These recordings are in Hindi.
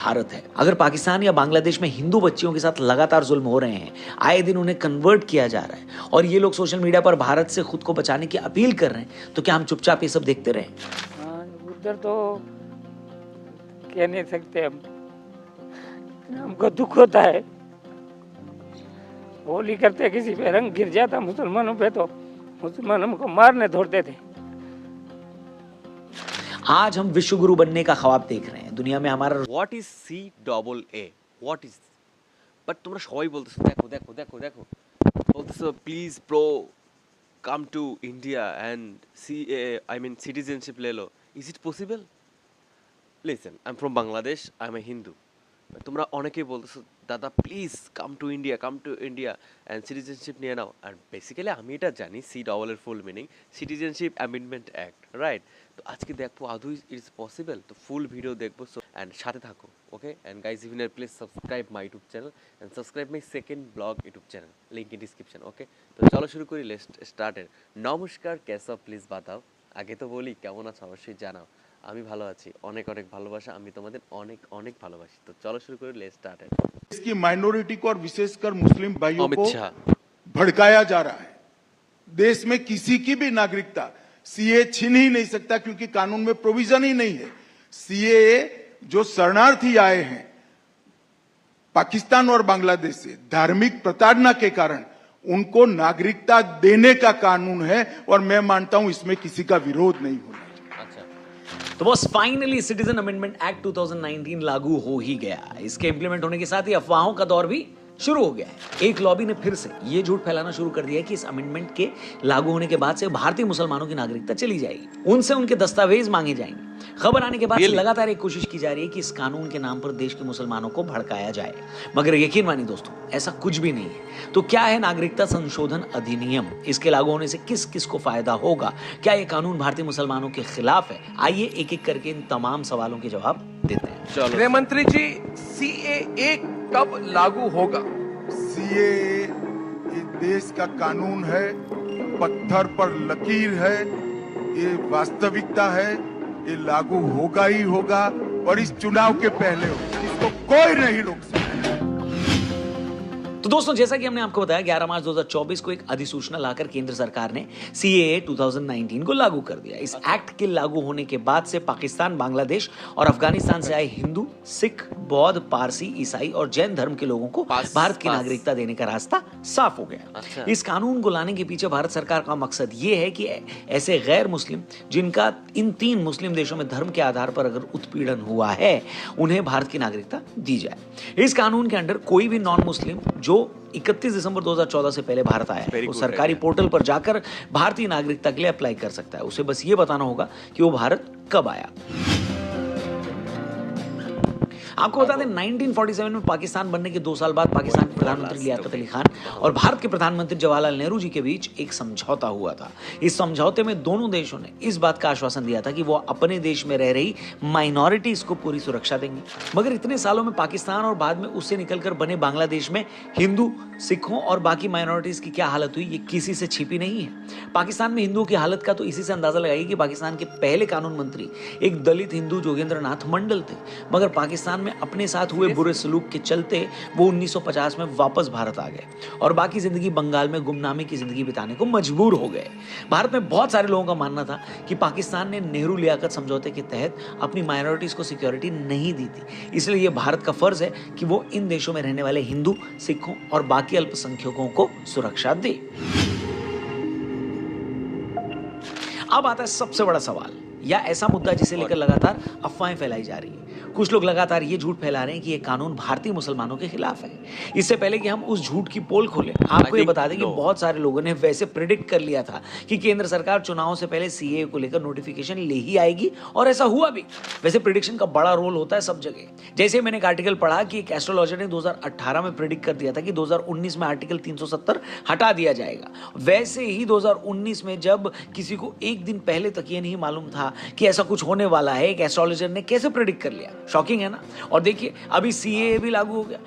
भारत है। अगर पाकिस्तान या बांग्लादेश में हिंदू बच्चियों के साथ लगातार जुल्म हो रहे हैं, आए दिन उन्हें कन्वर्ट किया जा रहा है और ये लोग सोशल मीडिया पर भारत से खुद को बचाने की अपील कर रहे हैं, तो क्या हम चुपचाप ये सब देखते रहें? उधर तो कह नहीं सकते हमको दुख होता है। होली करते किसी पे रंग गिर जाता मुसलमानों पे तो मुसलमान हमको मारने दौड़ते थे। आज हम विश्व गुरु बनने का ख्वाब देख रहे हैं। दुनिया में हमारा what is CAA what is, but তোমরা সবাই বলতেছো দেখো দেখো দেখো দেখো বলতেছো please bro come to India and CAA I mean citizenship ले लो। Is it possible? Listen, I am from Bangladesh, I am a Hindu. তোমরা অনেকেই বলতেছো দাদা please come to India and citizenship নিয়ে নাও। আর বেসিক্যালি আমি এটা জানি CAA এর full meaning citizenship amendment act, right? তো আজকে দেখবো আদৌ ইটস পসিবল, তো ফুল ভিডিও দেখবো। সো অ্যান্ড সাথে থাকো, okay? And guys even please subscribe my YouTube channel and subscribe my second blog YouTube channel, link in description, okay? তো চলো শুরু করি, লেটস স্টার্টের। নমস্কার, কেসব প্লিজ বাতাও। আগে তো বলি কেমন আছো অবশ্যই জানাও। আমি ভালো আছি, অনেক অনেক ভালোবাসা, আমি তোমাদের অনেক অনেক ভালোবাসি। তো চলো শুরু করি, লেটস স্টার্ট। इसकी माइनॉरिटी को और विशेषकर मुस्लिम भाइयों अमित को शाह भड़काया जा रहा है। देश में किसी की भी नागरिकता सीए छीन ही नहीं सकता, क्योंकि कानून में प्रोविजन ही नहीं है। सीए जो शरणार्थी आए हैं पाकिस्तान और बांग्लादेश से धार्मिक प्रताड़ना के कारण, उनको नागरिकता देने का कानून है और मैं मानता हूं इसमें किसी का विरोध नहीं होना। तो बस फाइनली सिटीजन अमेंडमेंट एक्ट 2019 लागू हो ही गया। इसके इंप्लीमेंट होने के साथ ही अफवाहों का दौर भी शुरू हो गया है। एक लॉबी ने फिर से ये झूठ फैलाना शुरू कर दिया है कि इस अमेंडमेंट के लागू होने के बाद से भारतीय मुसलमानों की नागरिकता चली जाएगी, उनसे उनके दस्तावेज मांगे जाएंगे। खबर आने के बाद से लगातार एक कोशिश की जा रही है कि इस कानून के नाम पर देश के मुसलमानों को भड़काया जाए, मगर यकीन मानिए दोस्तों, ऐसा कुछ भी नहीं है। तो क्या है नागरिकता संशोधन अधिनियम? इसके लागू होने से किस किस को फायदा होगा? क्या यह कानून भारतीय मुसलमानों के खिलाफ है? आइए एक एक करके इन तमाम सवालों के जवाब देते हैं। गृह मंत्री जी, CAA कब लागू होगा? सीए ये देश का कानून है, पत्थर पर लकीर है, ये वास्तविकता है, ये लागू होगा ही होगा और इस चुनाव के पहले होगा। इसको कोई नहीं रोक सकता। तो दोस्तों, जैसा कि हमने आपको बताया, 11 मार्च 2024 को एक अधिसूचना लाकर केंद्र सरकार ने CAA 2019 को लागू कर दिया। इस एक्ट के लागू होने के बाद से पाकिस्तान, बांग्लादेश और अफगानिस्तान से आए हिंदू, सिख, बौद्ध, पारसी, ईसाई और जैन धर्म के लोगों को भारत की नागरिकता देने का रास्ता साफ हो गया। इस कानून को लाने के पीछे भारत सरकार का मकसद ये है कि ऐसे गैर मुस्लिम जिनका इन 3 मुस्लिम देशों में धर्म के आधार पर अगर उत्पीड़न हुआ है, उन्हें भारत की नागरिकता दी जाए। इस कानून के अंडर कोई भी नॉन मुस्लिम जो 31 दिसंबर 2014 से पहले भारत आया है, वो सरकारी पोर्टल पर जाकर भारतीय नागरिकता के लिए अप्लाई कर सकता है। उसे बस ये बताना होगा कि वो भारत कब आया। आपको बता दें, 1947 में पाकिस्तान बनने के 2 साल बाद पाकिस्तान के प्रधानमंत्री लियाकत अली खान और भारत के प्रधानमंत्री जवाहरलाल नेहरू जी के बीच एक समझौता हुआ था। इस समझौते में दोनों देशों ने इस बात का आश्वासन दिया था कि वो अपने देश में रह रही माइनॉरिटीज को पूरी सुरक्षा देंगे। मगर इतने सालों में पाकिस्तान और बाद में उससे निकलकर बने बांग्लादेश में हिंदू, सिखों और बाकी माइनॉरिटीज की क्या हालत हुई, ये किसी से छिपी नहीं है। पाकिस्तान में हिंदुओं की हालत का तो इसी से अंदाजा लगाइए कि पाकिस्तान के पहले कानून मंत्री एक दलित हिंदू जोगेंद्र नाथ मंडल थे, मगर पाकिस्तान में अपने साथ हुए बुरे सलूक के चलते वो 1950 में वापस भारत आ गए और बाकी जिंदगी बंगाल में गुमनामी की जिंदगी बिताने को मजबूर हो गए। भारत में बहुत सारे लोगों का मानना था कि पाकिस्तान ने नेहरू लियाकत समझौते के तहत अपनी माइनॉरिटीज को सिक्योरिटी नहीं दी थी, इसलिए यह भारत का फर्ज है कि वो इन देशों में रहने वाले हिंदू, सिखों और बाकी अल्पसंख्यकों को सुरक्षा दे। अब आता है सबसे बड़ा सवाल या ऐसा मुद्दा जिसे लेकर लगातार अफवाहें फैलाई जा रही है। कुछ लोग लगातार ये झूठ फैला रहे हैं कि ये कानून भारतीय मुसलमानों के खिलाफ है। इससे पहले कि हम उस झूठ की पोल खोलें, आपको ये बता दें कि बहुत सारे लोगों ने वैसे प्रेडिक्ट कर लिया था कि केंद्र सरकार चुनावों से पहले CAA को लेकर नोटिफिकेशन ले ही आएगी, और ऐसा हुआ भी। वैसे प्रेडिक्शन का बड़ा रोल होता है सब जगह। जैसे मैंने एक आर्टिकल पढ़ा कि एक एस्ट्रोलॉजर ने 2018 में प्रेडिक्ट कर दिया था कि 2019 में आर्टिकल 370 हटा दिया जाएगा। वैसे ही 2019 में जब किसी को एक दिन पहले तक ये नहीं मालूम था कि ऐसा कुछ होने वाला है, एक एस्ट्रोलॉजर ने कैसे प्रेडिक्ट कर लिया। शॉकिंग है ना? और देखिए, अभी CAA भी लागू हो गया।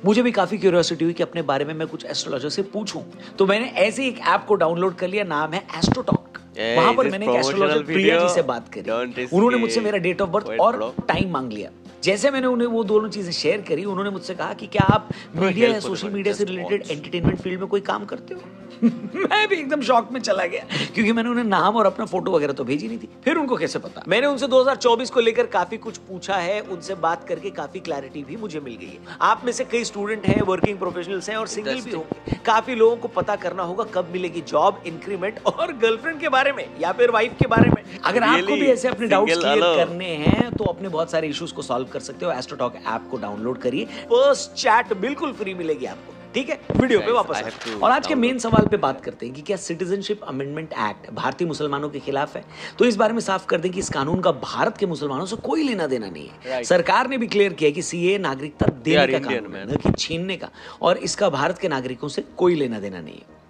मुझे भी काफी क्यूरियोसिटी हुई कि अपने बारे में मैं कुछ एस्ट्रोलॉजर से पूछूं, तो मैंने ऐसे एक ऐप को डाउनलोड कर लिया, नाम है एस्ट्रोटॉक। वहां पर मैंने एक एस्ट्रोलॉजर प्रिया जी से बात करी। उन्होंने मुझसे मेरा डेट ऑफ बर्थ और टाइम मांग लिया। जैसे मैंने उन्हें वो दोनों चीजें शेयर करी, उन्होंने मुझसे कहा कि क्या आप मीडिया या सोशल मीडिया से रिलेटेड एंटरटेनमेंट फील्ड में कोई काम करते हो? मैं भी एकदम शॉक में चला गया, क्योंकि मैंने उन्हें नाम और अपना फोटो वगैरह तो भेजी नहीं थी। फिर उनको कैसे पता? मैंने उनसे 2024 को लेकर काफी कुछ पूछा है, उनसे बात करके काफी क्लैरिटी भी मुझे मिल गई है। आप में से कई स्टूडेंट हैं, वर्किंग प्रोफेशनल्स हैं और सिंगल भी होंगे। काफी लोगों को पता करना होगा कब मिलेगी जॉब, इंक्रीमेंट और गर्लफ्रेंड के बारे में या फिर वाइफ के बारे में। अगर आपको भी ऐसे अपने डाउट्स क्लियर करने हैं तो अपने बहुत सारे इश्यूज को सॉल्व कर सकते हो। एस्ट्रोटॉक ऐप को डाउनलोड करिए, फर्स्ट चैट बिल्कुल फ्री मिलेगी आपको। ठीक है, वीडियो पे वापस आए और आज के मेन सवाल पे बात करते हैं कि क्या सिटीजनशिप अमेंडमेंट एक्ट भारतीय मुसलमानों के खिलाफ है। तो इस बारे में साफ कर दें कि इस कानून का भारत के मुसलमानों से कोई लेना देना नहीं है। सरकार ने भी क्लियर किया कि सीए नागरिकता देने का कानून है, न कि छीनने का, और इसका भारत के नागरिकों से कोई लेना देना नहीं है।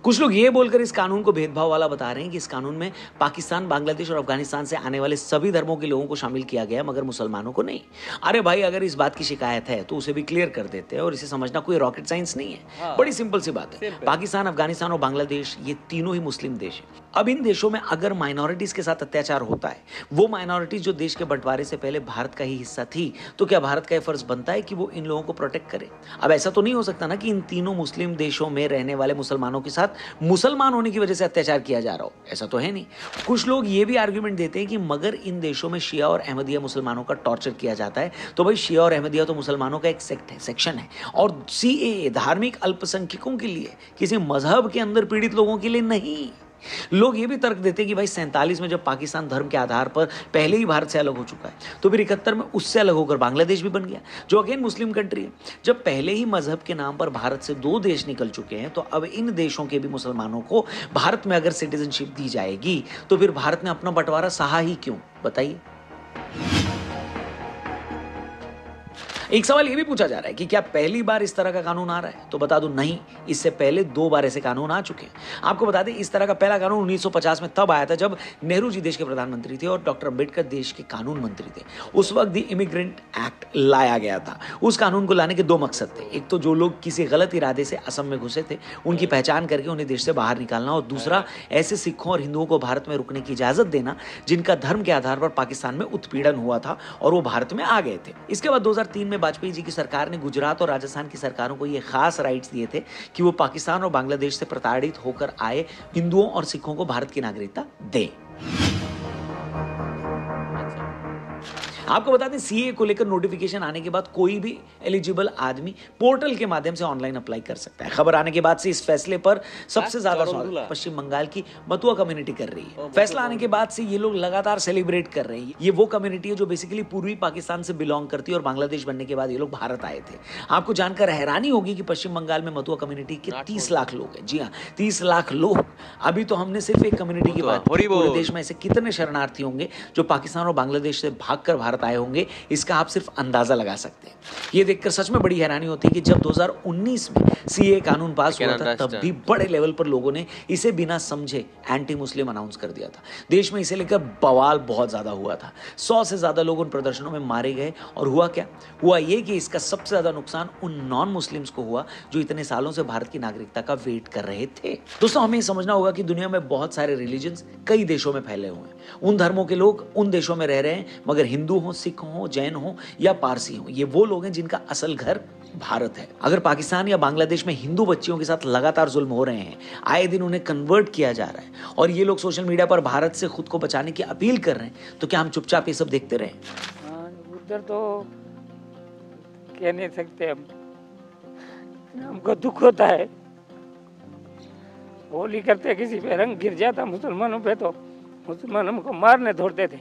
कुछ लोग ये बोलकर इस कानून को भेदभाव वाला बता रहे हैं कि इस कानून में पाकिस्तान, बांग्लादेश और अफगानिस्तान से आने वाले सभी धर्मों के लोगों को शामिल किया गया, मगर मुसलमानों को नहीं। अरे भाई, अगर इस बात की शिकायत है तो उसे भी क्लियर कर देते हैं, और इसे समझना कोई रॉकेट साइंस नहीं है। बड़ी सिंपल सी बात है। पाकिस्तान, अफगानिस्तान और बांग्लादेश ये तीनों ही मुस्लिम देश हैं। अब इन देशों में अगर माइनॉरिटीज के साथ अत्याचार होता है, वो माइनॉरिटीज जो देश के बंटवारे से पहले भारत का ही हिस्सा थी, तो क्या भारत का यह फर्ज बनता है कि वो इन लोगों को प्रोटेक्ट करे? अब ऐसा तो नहीं हो सकता ना कि इन तीनों मुस्लिम देशों में रहने वाले मुसलमानों के साथ मुसलमान होने की वजह से अत्याचार किया जा रहा हो। ऐसा तो है नहीं। कुछ लोग ये भी आर्ग्यूमेंट देते हैं कि मगर इन देशों में शिया और अहमदिया मुसलमानों का टॉर्चर किया जाता है, तो भाई शिया और अहमदिया तो मुसलमानों का एक सेक्शन है, और सीएए धार्मिक अल्पसंख्यकों के लिए, किसी मजहब के अंदर पीड़ित लोगों के लिए नहीं। लोग ये भी तर्क देते हैं कि भाई 47 में जब पाकिस्तान धर्म के आधार पर पहले ही भारत से अलग हो चुका है, तो फिर 71 में उससे अलग होकर बांग्लादेश भी बन गया, जो अगेन मुस्लिम कंट्री है। जब पहले ही मजहब के नाम पर भारत से 2 देश निकल चुके हैं, तो अब इन देशों के भी मुसलमानों को भारत में अगर सिटीजनशिप दी जाएगी, तो फिर भारत ने अपना बंटवारा सहा ही क्यों? बताइए। एक सवाल ये भी पूछा जा रहा है कि क्या पहली बार इस तरह का कानून आ रहा है? तो बता दूं, नहीं, इससे पहले 2 बार ऐसे कानून आ चुके हैं। आपको बता दें, इस तरह का पहला कानून 1950 में तब आया था जब नेहरू जी देश के प्रधानमंत्री थे और डॉक्टर अंबेडकर देश के कानून मंत्री थे। उस वक्त दी इमिग्रेंट एक्ट लाया गया था। उस कानून को लाने के 2 मकसद थे। एक तो जो लोग किसी गलत इरादे से असम में घुसे थे, उनकी पहचान करके उन्हें देश से बाहर निकालना, और दूसरा ऐसे सिखों और हिंदुओं को भारत में रुकने की इजाजत देना जिनका धर्म के आधार पर पाकिस्तान में उत्पीड़न हुआ था और वो भारत में आ गए थे। इसके बाद 2003 में वाजपेयी जी की सरकार ने गुजरात और राजस्थान की सरकारों को ये खास राइट्स दिए थे कि वो पाकिस्तान और बांग्लादेश से प्रताड़ित होकर आए हिंदुओं और सिखों को भारत की नागरिकता दें। आपको बता दें, सीए को लेकर नोटिफिकेशन आने के बाद कोई भी एलिजिबल आदमी पोर्टल के माध्यम से ऑनलाइन अप्लाई कर सकता है। खबर आने के बाद से इस फैसले पर सबसे ज्यादा स्वागत पश्चिम बंगाल की मथुआ कम्युनिटी कर रही है। फैसला आने के बाद से ये लोग लगातार सेलिब्रेट कर रहे हैं। ये वो कम्युनिटी है जो बेसिकली पूर्वी पाकिस्तान से बिलोंग करती है, और बांग्लादेश बनने के बाद ये लोग भारत आए थे। आपको जानकर हैरानी होगी कि पश्चिम बंगाल में मथुआ कम्युनिटी के 30 लाख लोग हैं। जी हाँ, 30 लाख लोग। अभी तो हमने सिर्फ एक कम्युनिटी की बात की, पूरे देश में ऐसे कितने शरणार्थी होंगे जो पाकिस्तान और बांग्लादेश से भागकर भारत आए होंगे, इसका आप सिर्फ अंदाजा लगा सकते हैं। ये देखकर सच में बड़ी हैरानी होती है कि जब 2019 में सीए कानून पास हुआ था, तब भी बड़े लेवल पर लोगों ने इसे बिना समझे एंटी मुस्लिम अनाउंस कर दिया था। देश में इसे लेकर बवाल बहुत ज्यादा हुआ था। 100 से ज्यादा लोग उन प्रदर्शनों में मारे गए, और हुआ क्या? हुआ ये कि इसका सबसे ज्यादा नुकसान उन नॉन मुस्लिम्स को हुआ जो इतने सालों से भारत की नागरिकता का वेट कर रहे थे। दोस्तों, हमें समझना होगा कि दुनिया में बहुत सारे रिलीजन्स कई देशों में फैले हुए हैं। उन धर्मों के लोग उन देशों में रह रहे हैं, मगर हिंदू हो, सिख हो, जैन हो या पारसी हो, ये वो लोग हैं जिनका असल घर भारत है। अगर पाकिस्तान या बांग्लादेश में हिंदू बच्चियों के साथ लगातार जुल्म हो रहे हैं, आए दिन उन्हें कन्वर्ट किया जा रहा है, और ये लोग सोशल मीडिया पर भारत से खुद को बचाने की अपील कर रहे हैं, तो क्या हम चुपचाप ये सब देखते रहें? उधर तो कह नहीं सकते, हमको दुख होता है। होली करते किसी पे रंग गिर जाता मुसलमानों पे, तो मुसलमान हमको मारने दौड़ते थे।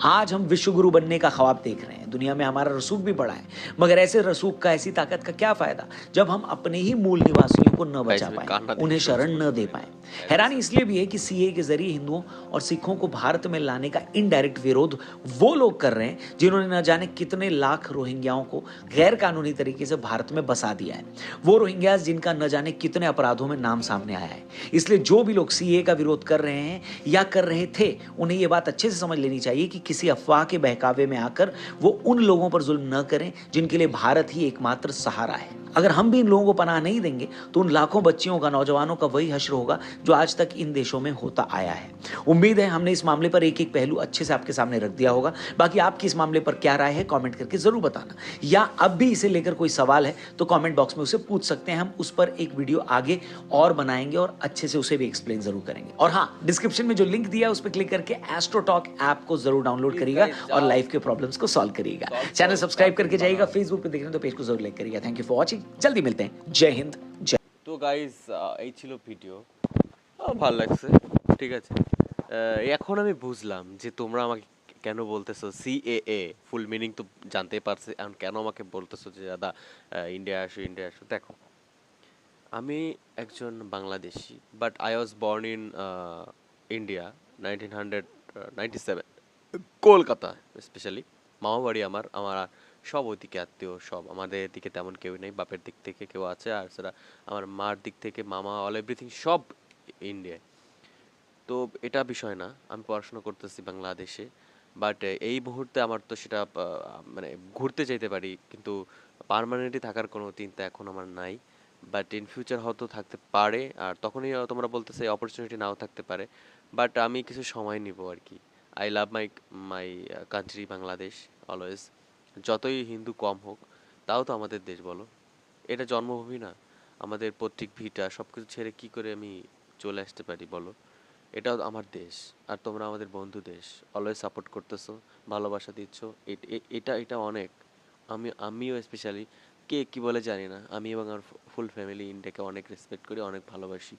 आज हम विश्वगुरु बनने का ख्वाब देख रहे हैं। दुनिया में हमारा रसूख भी बड़ा है, मगर ऐसे रसूख का, ऐसी ताकत का क्या फायदा जब हम अपने ही मूल निवासियों को न बचा पाए, उन्हें शरण न दे पाए। हैरानी इसलिए भी है कि सीए के जरिए हिंदुओं और सिखों को भारत में लाने का इनडायरेक्ट विरोध वो लोग कर रहे हैं जिन्होंने न जाने कितने लाख रोहिंग्याओं को गैर कानूनी तरीके से भारत में बसा दिया है। वो रोहिंग्यास जिनका न जाने कितने अपराधों में नाम सामने आया है। इसलिए जो भी लोग सीए का विरोध कर रहे हैं या कर रहे थे, उन्हें ये बात अच्छे से समझ लेनी चाहिए कि किसी अफवाह के बहकावे में आकर वो उन लोगों पर जुल्म न करें जिनके लिए भारत ही एकमात्र सहारा है। अगर हम भी इन लोगों को पनाह नहीं देंगे तो उन लाखों बच्चियों का, नौजवानों का वही हश्र होगा जो आज तक इन देशों में होता आया है। उम्मीद है हमने इस मामले पर एक एक पहलू अच्छे से आपके सामने रख दिया होगा। बाकी आपकी इस मामले पर क्या राय है कमेंट करके जरूर बताना, या अब भी इसे लेकर कोई सवाल है तो कमेंट बॉक्स में उसे पूछ सकते हैं। हम उस पर एक वीडियो आगे और बनाएंगे और अच्छे से उसे भी एक्सप्लेन जरूर करेंगे। और हाँ, डिस्क्रिप्शन में जो लिंक दिया है उस पर क्लिक करके एस्ट्रो टॉक ऐप को जरूर डाउनलोड करिएगा और लाइफ के प्रॉब्लम्स को सॉल्व करिएगा। चैनल सब्सक्राइब करके जाइएगा, फेसबुक पे देख रहे हैं तो पेज को जरूर लाइक करिएगा। थैंक यू फॉर वॉचिंग, जल्दी मिलते हैं। जय हिंद, जय। তো গাইজ এই ছিল ভিডিও, ভালো লাগছে, ঠিক আছে। এখন আমি বুঝলাম যে তোমরা আমাকে কেন বলতেছো সিএএ, ফুল মিনিং তো জানতে পারছি, এখন কেন আমাকে বলতেছো যে দাদা ইন্ডিয়া আসো ইন্ডিয়া আসো। দেখো, আমি একজন Bangladeshi, but I was born in India 1997, Kolkata specially. মামা বাড়ি আমার, আমার সব ওইদিকে আত্মীয়, সব আমাদের দিকে তেমন কেউ নেই, বাপের দিক থেকে কেউ আছে, আর সেটা আমার মার দিক থেকে মামা, অল এভরিথিং সব ইন্ডিয়ায়। তো এটা বিষয় না, আমি পড়াশোনা করতেছি বাংলাদেশে, বাট এই মুহূর্তে আমার তো সেটা মানে ঘুরতে যেতে পারি, কিন্তু পার্মানেন্টলি থাকার কোনো চিন্তা এখন আমার নাই। বাট ইন ফিউচার হয়তো থাকতে পারে, আর তখনই তোমরা বলতেছে অপরচুনিটি নাও থাকতে পারে, বাট আমি কিছু সময় নিব আর কি। I love my my country Bangladesh always. যতই হিন্দু কম হোক, তাও তো আমাদের দেশ বলো, এটা জন্মভূমি না? আমাদের পৈতৃক ভিটা সব কিছু ছেড়ে কি করে আমি চলে আসতে পারি বলো? এটাও আমার দেশ, আর তোমরা আমাদের বন্ধু দেশ, অলওয়েজ সাপোর্ট করতেছো, ভালোবাসা দিচ্ছ, এটা অনেক। আমিও স্পেশালি, কে কি বলে জানি না, আমি এবং আমার ফুল ফ্যামিলি ইন্ডিয়াকে অনেক রেসপেক্ট করি, অনেক ভালোবাসি,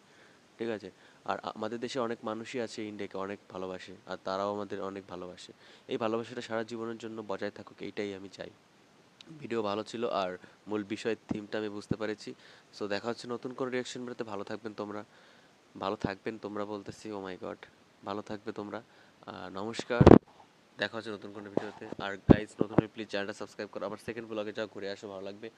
ঠিক আছে। আর আমাদের দেশে অনেক মানুষই আছে ইন্ডিয়াকে অনেক ভালোবাসে, আর তারাও আমাদের অনেক ভালোবাসে। এই ভালোবাসাটা সারা জীবনের জন্য বজায় থাকুক, এইটাই আমি চাই। ভিডিও ভালো ছিল, আর মূল বিষয় থিমটা আমি বুঝতে পেরেছি। সো দেখা হচ্ছে নতুন কোনো রিয়াকশন বেরোতে। ভালো থাকবেন তোমরা, ভালো থাকবেন তোমরা বলতেছি, ও মাই গড, ভালো থাকবে তোমরা। নমস্কার, দেখা হচ্ছে নতুন কোনো ভিডিওতে। আর গাইজ, নতুন প্লিজ চ্যানেলটা সাবস্ক্রাইব করো, আবার সেকেন্ড ব্লগে যাও, ঘুরে আসো, ভালো লাগবে।